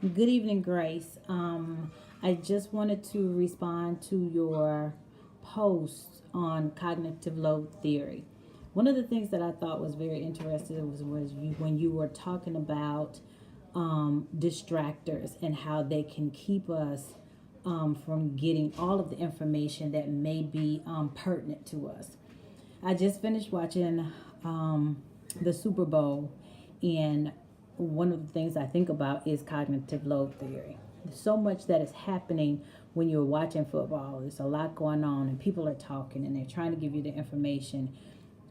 Good evening, Grace. I just wanted to respond to your post on cognitive load theory. One of the things that I thought was very interesting was when you were talking about distractors and how they can keep us from getting all of the information that may be pertinent to us. I just finished watching the Super Bowl, and one of the things I think about is cognitive load theory. There's so much that is happening when you're watching football. There's a lot going on, and people are talking, and they're trying to give you the information.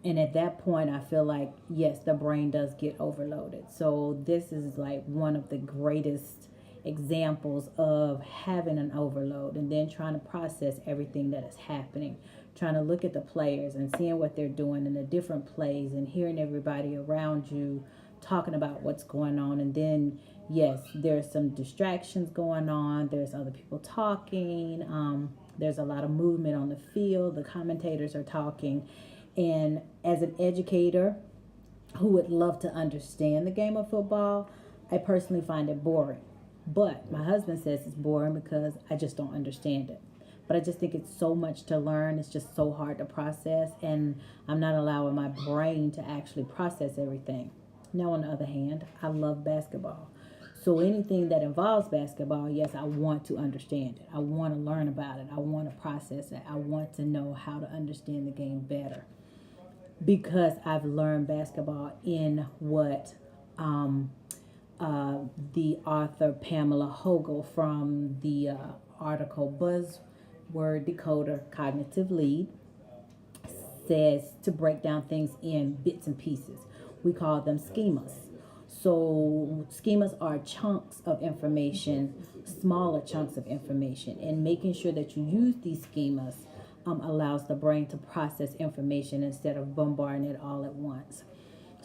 And at that point, I feel like, yes, the brain does get overloaded. So, this is like one of the greatest examples of having an overload and then trying to process everything that is happening, trying to look at the players and seeing what they're doing in the different plays and hearing everybody around you talking about what's going on. And then, yes, there's some distractions going on, there's other people talking, there's a lot of movement on the field, the commentators are talking. And as an educator who would love to understand the game of football, I personally find it boring. But my husband says it's boring because I just don't understand it. But I just think it's so much to learn. It's just so hard to process. And I'm not allowing my brain to actually process everything. Now, on the other hand, I love basketball. So anything that involves basketball, yes, I want to understand it. I want to learn about it. I want to process it. I want to know how to understand the game better because I've learned basketball in what the author Pamela Hogel from the article Buzzword Decoder Cognitive Lead says to break down things in bits and pieces. We call them schemas. So, schemas are chunks of information, smaller chunks of information, and making sure that you use these schemas allows the brain to process information instead of bombarding it all at once.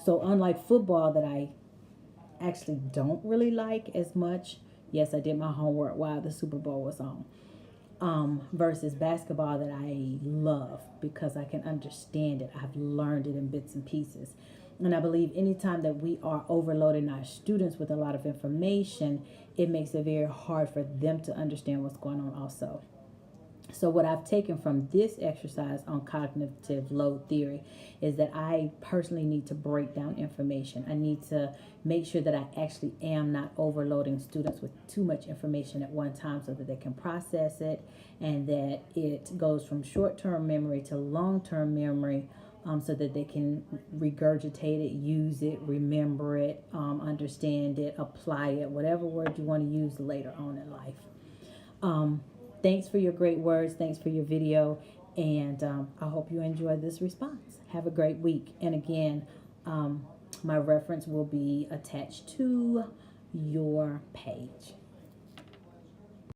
So, unlike football, that I actually don't really like as much, yes, I did my homework while the Super Bowl was on, versus basketball that I love because I can understand it. I've learned it in bits and pieces. And I believe anytime that we are overloading our students with a lot of information, it makes it very hard for them to understand what's going on also. So, what I've taken from this exercise on cognitive load theory is that I personally need to break down information. I need to make sure that I actually am not overloading students with too much information at one time so that they can process it and that it goes from short term memory to long term memory. So that they can regurgitate it, use it, remember it, understand it, apply it, whatever word you want to use later on in life. Um, Thanks for your great words. Thanks for your video. And I hope you enjoy this response. Have a great week. And again, my reference will be attached to your page.